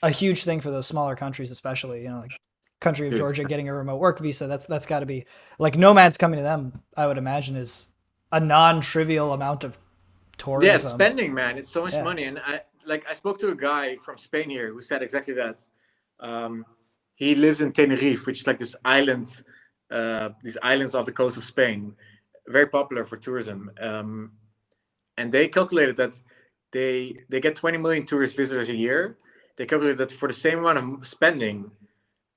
a huge thing for those smaller countries, especially, you know, like country of Dude. Georgia getting a remote work visa. That's got to be like nomads coming to them. I would imagine is a non-trivial amount of Yeah, tourism. spending, man. It's so much Yeah. money. And I spoke to a guy from Spain here who said exactly that. Um, he lives in Tenerife, which is like this island, these islands off the coast of Spain, very popular for tourism. And they calculated that they get 20 million tourist visitors a year. They calculated that for the same amount of spending,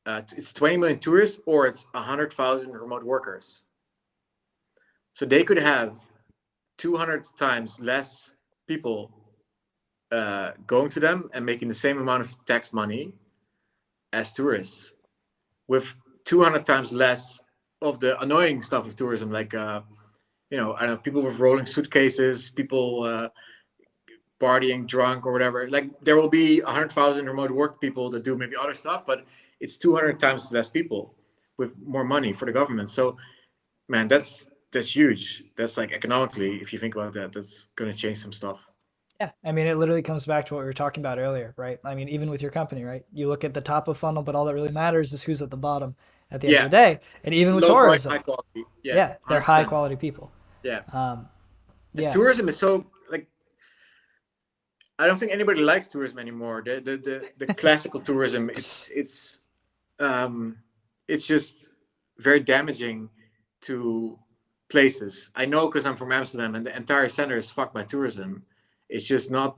it's 20 million tourists or it's 100,000 remote workers. So they could have 200 times less people going to them and making the same amount of tax money as tourists with 200 times less of the annoying stuff of tourism, like I don't know, people with rolling suitcases, people partying drunk or whatever. Like there will be 100,000 remote work people that do maybe other stuff, but it's 200 times less people with more money for the government. So man, that's huge. That's like economically, if you think about that, that's going to change some stuff. Yeah. I mean, it literally comes back to what we were talking about earlier, right? I mean, even with your company, right? You look at the top of funnel, but all that really matters is who's at the bottom at the end of the Yeah, day. And even with low volume, high tourism, quality. Yeah, yeah, they're high 100%. quality people. Yeah, Um, and yeah. tourism is so like I don't think anybody likes tourism anymore. The classical tourism, um, it's just very damaging to places. I know because I'm from Amsterdam, and the entire center is fucked by tourism. It's just not.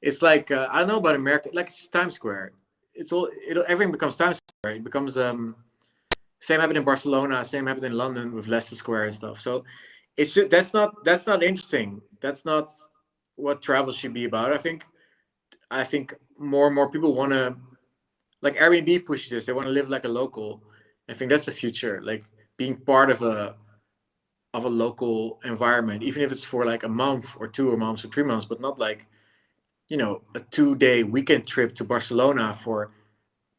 It's like I don't know about America. Like it's Times Square. Everything becomes Times Square. It becomes same happened in Barcelona. Same happened in London with Leicester Square and stuff. So that's not interesting. That's not what travel should be about. I think more and more people want to like Airbnb push this. They want to live like a local. I think that's the future. Like being part of a local environment, even if it's for like a month or 2 months or 3 months, but not like a 2-day weekend trip to Barcelona for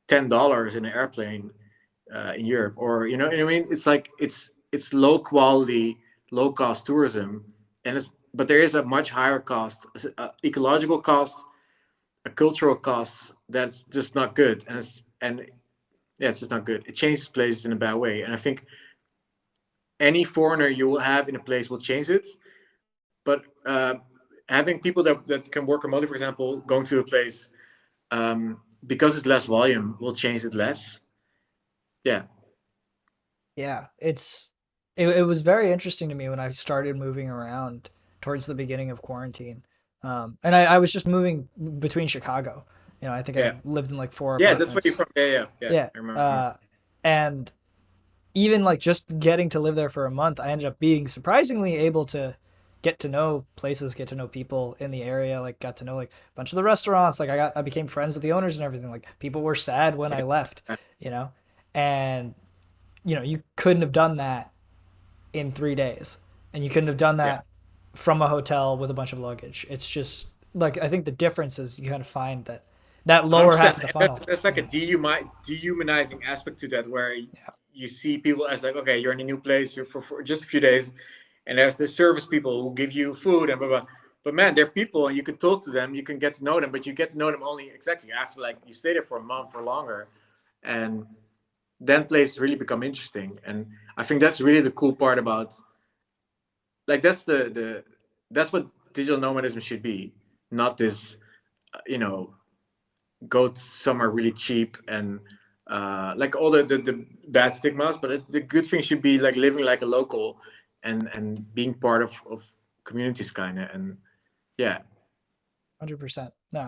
$10 in an airplane in Europe, or you know what I mean. It's like it's low quality, low cost tourism, and it's but there is a much higher cost, ecological cost, a cultural cost that's just not good, and yeah, it's just not good. It changes places in a bad way, and I think any foreigner you will have in a place will change it. But having people that can work remotely, for example, going to a place because it's less volume will change it less. Yeah, Yeah, it was very interesting to me when I started moving around towards the beginning of quarantine. And I was just moving between Chicago. You know, I think I yeah, lived in like four yeah. That's where you're apartments. from. Yeah, yeah, yeah. Yeah. I remember. And even like just getting to live there for a month, I ended up being surprisingly able to get to know places, get to know people in the area, like got to know like a bunch of the restaurants. Like I became friends with the owners and everything. Like people were sad when I left, you know? And you couldn't have done that in 3 days, and you couldn't have done Yeah, that from a hotel with a bunch of luggage. It's just like I think the difference is you kind of find that hundred lower half percent. of the That's funnel. that's like a Yeah, dehumanizing aspect to that, where yeah, you see people as like, okay, you're in a new place, you're for just a few days, and there's the service people who give you food and blah blah. But man, they're people, and you can talk to them, you can get to know them, but you get to know them only exactly after like you stay there for a month or longer, and then places really become interesting. And I think that's really the cool part about like that's what digital nomadism should be, not this, you know, go somewhere really cheap and like all the bad stigmas, but the good thing should be like living like a local and being part of communities kind of, and yeah. 100%. No,